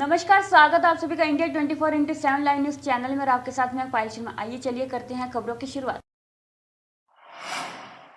नमस्कार, स्वागत है आप सभी का इंडिया 24/7 लाइव न्यूज चैनल में और आपके साथ में पायल शर्मा। आइए चलिए करते हैं खबरों की शुरुआत।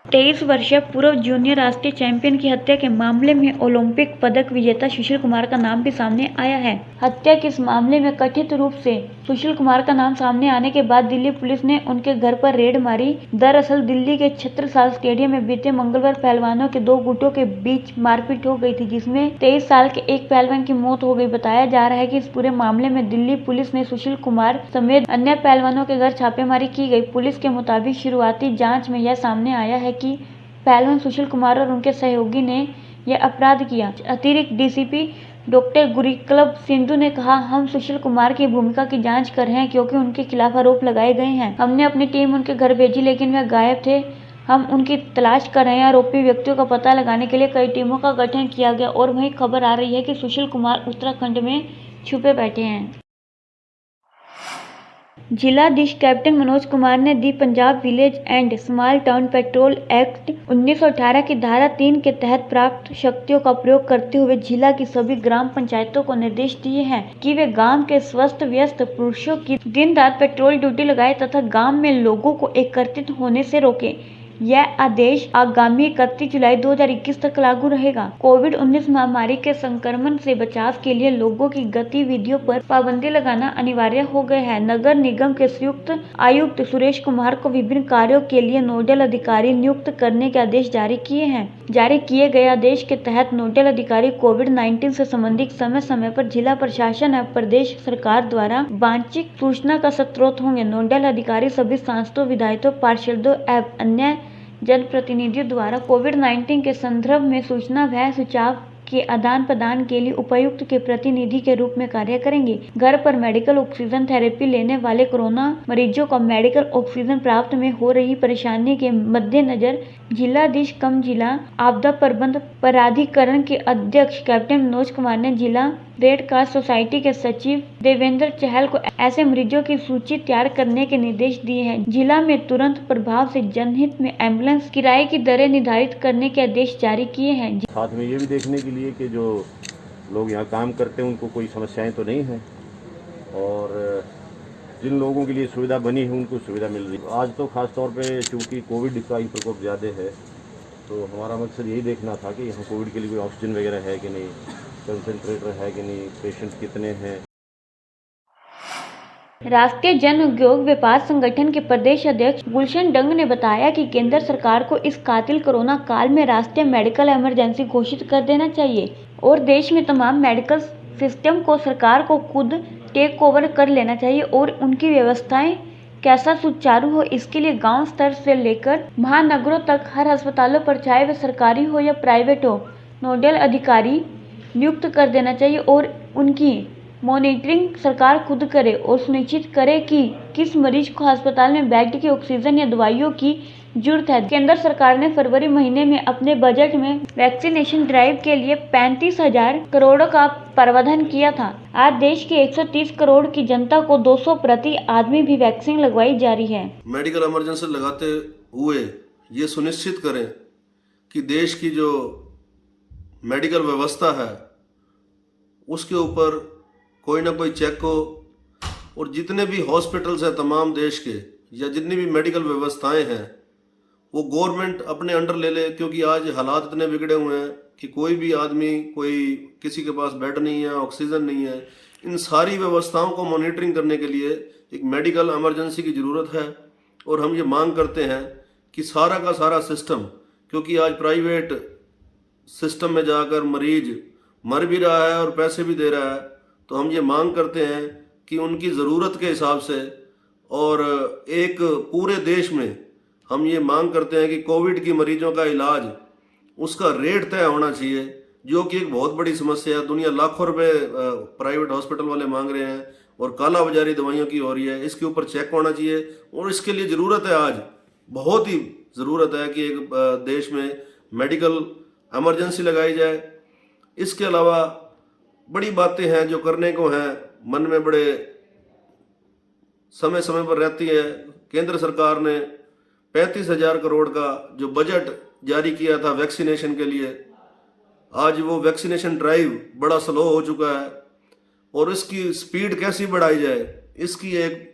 23 वर्षीय पूर्व जूनियर राष्ट्रीय चैंपियन की हत्या के मामले में ओलंपिक पदक विजेता सुशील कुमार का नाम भी सामने आया है। हत्या के इस मामले में कथित रूप से सुशील कुमार का नाम सामने आने के बाद दिल्ली पुलिस ने उनके घर पर रेड मारी। दरअसल दिल्ली के छत्रसाल स्टेडियम में बीते मंगलवार पहलवानों के दो गुटों के बीच मारपीट हो गई थी, जिसमें 23 साल के एक पहलवान की मौत हो गई। बताया जा रहा है कि इस पूरे मामले में दिल्ली पुलिस ने सुशील कुमार समेत अन्य पहलवानों के घर छापेमारी की गई। पुलिस के मुताबिक शुरुआती जांच में यह सामने आया है कि पहलवान सुशील कुमार और उनके सहयोगी ने यह अपराध किया। अतिरिक्त डीसीपी डॉक्टर गुरुक्लब सिंधु ने कहा, हम सुशील कुमार की भूमिका की जांच कर रहे हैं क्योंकि उनके खिलाफ आरोप लगाए गए हैं। हमने अपनी टीम उनके घर भेजी लेकिन वह गायब थे। हम उनकी तलाश कर रहे हैं। आरोपी व्यक्तियों का पता लगाने के लिए कई टीमों का गठन किया गया और वहीं खबर आ रही है कि सुशील कुमार उत्तराखंड में छुपे बैठे हैं। जिलाधीश कैप्टन मनोज कुमार ने the Punjab village and small town patrol act 1918 की धारा 3 के तहत प्राप्त शक्तियों का प्रयोग करते हुए जिला की सभी ग्राम पंचायतों को निर्देश दिए हैं कि वे गांव के स्वस्थ व्यस्त पुरुषों की दिन रात पेट्रोल ड्यूटी लगाए तथा गांव में लोगों को एकत्रित होने से रोके। यह आदेश आगामी 31 जुलाई 2021 तक लागू रहेगा। कोविड-19 महामारी के संक्रमण से बचाव के लिए लोगों की गतिविधियों पर पाबंदी लगाना अनिवार्य हो गया है। नगर निगम के संयुक्त आयुक्त सुरेश कुमार को विभिन्न कार्यों के लिए नोडल अधिकारी नियुक्त करने के आदेश जारी किए हैं। जारी किए गए आदेश के तहत नोडल अधिकारी कोविड-19 से संबंधित समय समय पर जिला प्रशासन एवं प्रदेश सरकार द्वारा वांछित सूचना का स्रोत होंगे। नोडल अधिकारी सभी सांसदों, विधायकों, पार्षदों एवं अन्य जनप्रतिनिधियों द्वारा कोविड-19 के संदर्भ में सूचना व सुझाव के आदान प्रदान के लिए उपायुक्त के प्रतिनिधि के रूप में कार्य करेंगे। घर पर मेडिकल ऑक्सीजन थेरेपी लेने वाले कोरोना मरीजों को मेडिकल ऑक्सीजन प्राप्त में हो रही परेशानी के मद्देनजर जिलाधीश कम जिला आपदा प्रबंधन प्राधिकरण के अध्यक्ष कैप्टन मनोज कुमार ने जिला रेड क्रॉस सोसाइटी के सचिव देवेंद्र चहल को ऐसे मरीजों की सूची तैयार करने के निर्देश दिए हैं। जिला में तुरंत प्रभाव से जनहित में एम्बुलेंस किराए की दरें निर्धारित करने के आदेश जारी किए हैं। साथ में ये भी देखने के लिए कि जो लोग यहाँ काम करते हैं उनको कोई समस्याएं तो नहीं है और जिन लोगों के लिए सुविधा बनी है उनको सुविधा मिल रही है। आज तो खास तौर पे चूँकि कोविड का ही प्रकोप ज़्यादा है तो हमारा मकसद यही देखना था कि यहाँ कोविड के लिए कोई ऑक्सीजन वगैरह है कि नहीं, कंसंट्रेटर है कि नहीं, पेशेंट कितने हैं। राष्ट्रीय जन उद्योग व्यापार संगठन के प्रदेश अध्यक्ष गुलशन डंग ने बताया कि केंद्र सरकार को इस कातिल कोरोना काल में राष्ट्रीय मेडिकल इमरजेंसी घोषित कर देना चाहिए और देश में तमाम मेडिकल सिस्टम को सरकार को खुद टेक ओवर कर लेना चाहिए और उनकी व्यवस्थाएं कैसा सुचारू हो, इसके लिए गांव स्तर से लेकर महानगरों तक हर अस्पतालों पर, चाहे वह सरकारी हो या प्राइवेट हो, नोडल अधिकारी नियुक्त कर देना चाहिए और उनकी मॉनिटरिंग सरकार खुद करे और सुनिश्चित करे कि किस मरीज को अस्पताल में बेड की ऑक्सीजन या दवाइयों की जरूरत है। केंद्र सरकार ने फरवरी महीने में अपने बजट में वैक्सीनेशन ड्राइव के लिए 35,000 करोड़ का प्रावधान किया था। आज देश के 130 करोड़ की जनता को 200 प्रति आदमी भी वैक्सीन लगवाई जा रही है। मेडिकल इमरजेंसी लगाते हुए ये सुनिश्चित करें कि देश की जो मेडिकल व्यवस्था है उसके ऊपर कोई ना कोई चेक हो और जितने भी हॉस्पिटल्स हैं तमाम देश के या जितनी भी मेडिकल व्यवस्थाएं हैं वो गवर्नमेंट अपने अंडर ले ले, क्योंकि आज हालात इतने बिगड़े हुए हैं कि कोई भी आदमी, कोई किसी के पास बेड नहीं है, ऑक्सीजन नहीं है। इन सारी व्यवस्थाओं को मॉनिटरिंग करने के लिए एक मेडिकल इमरजेंसी की ज़रूरत है और हम ये मांग करते हैं कि सारा का सारा सिस्टम, क्योंकि आज प्राइवेट सिस्टम में जाकर मरीज मर भी रहा है और पैसे भी दे रहा है, तो हम ये मांग करते हैं कि उनकी ज़रूरत के हिसाब से और एक पूरे देश में हम ये मांग करते हैं कि कोविड की मरीजों का इलाज उसका रेट तय होना चाहिए, जो कि एक बहुत बड़ी समस्या है। दुनिया लाखों रुपए प्राइवेट हॉस्पिटल वाले मांग रहे हैं और काला बाजारी दवाइयों की हो रही है। इसके ऊपर चेक होना चाहिए और इसके लिए ज़रूरत है, आज बहुत ही ज़रूरत है कि एक देश में मेडिकल इमरजेंसी लगाई जाए। इसके अलावा बड़ी बातें हैं जो करने को हैं, मन में बड़े समय समय पर रहती है। केंद्र सरकार ने 35,000 करोड़ का जो बजट जारी किया था वैक्सीनेशन के लिए, आज वो वैक्सीनेशन ड्राइव बड़ा स्लो हो चुका है और इसकी स्पीड कैसी बढ़ाई जाए, इसकी एक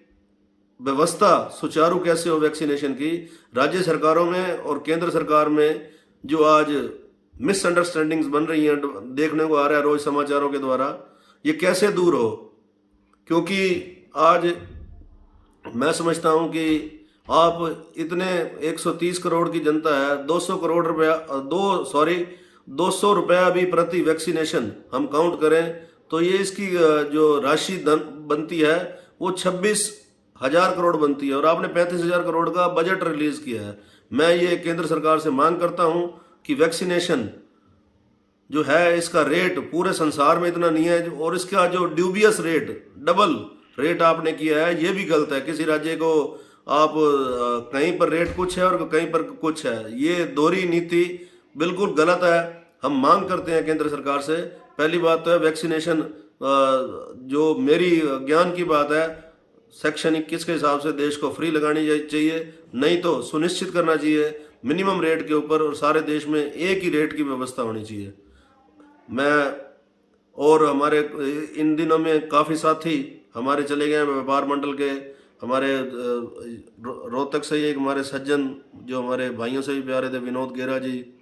व्यवस्था सुचारू कैसे हो वैक्सीनेशन की, राज्य सरकारों में और केंद्र सरकार में जो आज मिसअंडरस्टैंडिंग्स बन रही हैं, देखने को आ रहा है रोज समाचारों के द्वारा, ये कैसे दूर हो। क्योंकि आज मैं समझता हूं कि आप इतने 130 करोड़ की जनता है, 200 रुपया भी प्रति वैक्सीनेशन हम काउंट करें तो ये इसकी जो राशि बनती है वो 26,000 करोड़ बनती है, और आपने 35,000 करोड़ का बजट रिलीज किया है। मैं ये केंद्र सरकार से मांग करता हूं कि वैक्सीनेशन जो है इसका रेट पूरे संसार में इतना नहीं है, और इसका जो ड्यूबियस रेट, डबल रेट आपने किया है, ये भी गलत है। किसी राज्य को आप कहीं पर रेट कुछ है और कहीं पर कुछ है, ये दोहरी नीति बिल्कुल गलत है। हम मांग करते हैं केंद्र सरकार से, पहली बात तो है वैक्सीनेशन, जो मेरी ज्ञान की बात है, सेक्शन 21 के हिसाब से देश को फ्री लगानी चाहिए, नहीं तो सुनिश्चित करना चाहिए मिनिमम रेट के ऊपर, और सारे देश में एक ही रेट की व्यवस्था होनी चाहिए। मैं और हमारे इन दिनों में काफ़ी साथी हमारे चले गए व्यापार मंडल के, हमारे रोहतक से एक हमारे सज्जन जो हमारे भाइयों से भी प्यारे थे, विनोद गेरा जी,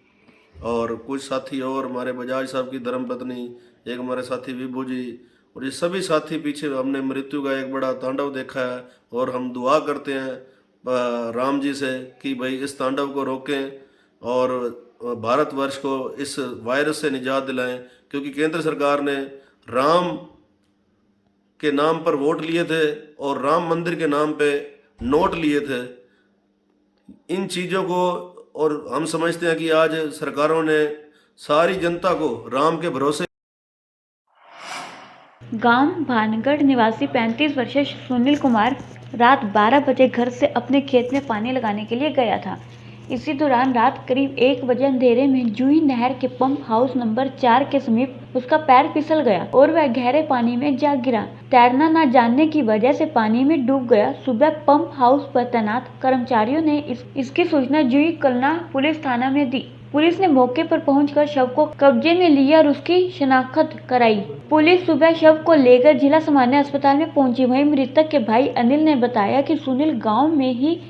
और कुछ साथी और हमारे बजाज साहब की धर्मपत्नी, एक हमारे साथी विभू जी, और ये सभी साथी पीछे हमने मृत्यु का एक बड़ा तांडव देखा है, और हम दुआ करते हैं राम जी से कि भाई इस तांडव को रोकें और भारतवर्ष को इस वायरस से निजात दिलाएं। क्योंकि केंद्र सरकार ने राम के नाम पर वोट लिए थे और राम मंदिर के नाम पे नोट लिए थे, इन चीज़ों को, और हम समझते हैं कि आज सरकारों ने सारी जनता को राम के भरोसे। गांव भानगढ़ निवासी 35 वर्षीय सुनील कुमार रात 12 बजे घर से अपने खेत में पानी लगाने के लिए गया था। इसी दौरान रात करीब 1 बजे अंधेरे में जूही नहर के पंप हाउस नंबर 4 के समीप उसका पैर फिसल गया और वह गहरे पानी में जा गिरा। तैरना न जानने की वजह से पानी में डूब गया। सुबह पंप हाउस पर तैनात कर्मचारियों ने इसकी सूचना जूही कलना पुलिस थाना में दी। पुलिस ने मौके पर पहुंचकर शव को कब्जे में लिया और उसकी शनाख्त कराई। पुलिस सुबह शव को लेकर जिला सामान्य अस्पताल में पहुंची। वहीं मृतक के भाई अनिल ने बताया कि सुनील गांव में ही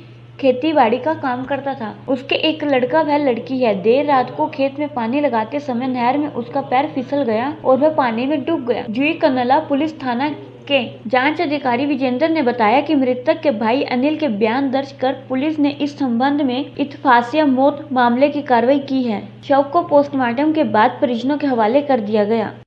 खेती-बाड़ी का काम करता था। उसके एक लड़का व लड़की है। देर रात को खेत में पानी लगाते समय नहर में उसका पैर फिसल गया और वह पानी में डूब गया। जूही कलना पुलिस थाना के जांच अधिकारी विजेंद्र ने बताया कि मृतक के भाई अनिल के बयान दर्ज कर पुलिस ने इस संबंध में इत्तेफाकिया मौत मामले की कार्रवाई की है। शव को पोस्टमार्टम के बाद परिजनों के हवाले कर दिया गया।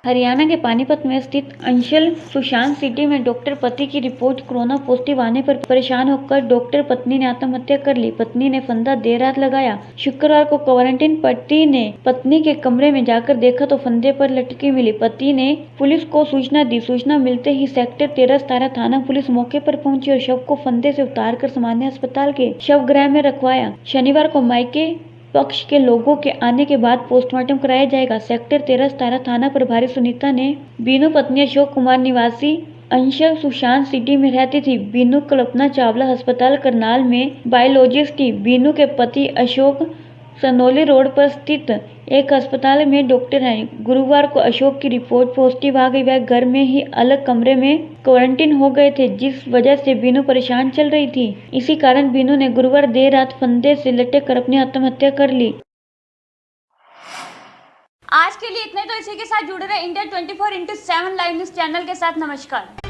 हरियाणा के पानीपत में स्थित अंशल सुशांत सिटी में डॉक्टर पति की रिपोर्ट कोरोना पॉजिटिव आने पर परेशान होकर डॉक्टर पत्नी ने आत्महत्या कर ली। पत्नी ने फंदा देर रात लगाया। शुक्रवार को क्वारंटीन पति ने पत्नी के कमरे में जाकर देखा तो फंदे पर लटकी मिली। पति ने पुलिस को सूचना दी। सूचना मिलते ही सेक्टर 13-17 थाना पुलिस मौके पर पहुंची और शव को फंदे से उतारकर सामान्य अस्पताल के शवगृह में रखवाया। शनिवार को मायके पक्ष के लोगों के आने के बाद पोस्टमार्टम कराया जाएगा। सेक्टर 13-17 थाना प्रभारी सुनीता ने बीनू पत्नी अशोक कुमार निवासी अंशल सुशांत सिटी में रहती थी। बीनू कल्पना चावला अस्पताल करनाल में बायोलॉजिस्ट थी। बीनू के पति अशोक सनोली रोड पर स्थित एक अस्पताल में डॉक्टर हैं। गुरुवार को अशोक की रिपोर्ट पॉजिटिव आ गई। वह घर में ही अलग कमरे में क्वारंटीन हो गए थे, जिस वजह से बीनू परेशान चल रही थी। इसी कारण बीनू ने गुरुवार देर रात फंदे से लटक कर अपनी आत्महत्या कर ली। आज के लिए इतने, तो इसी के साथ जुड़े रहे इंडिया 24/7 लाइव न्यूज चैनल के साथ। नमस्कार।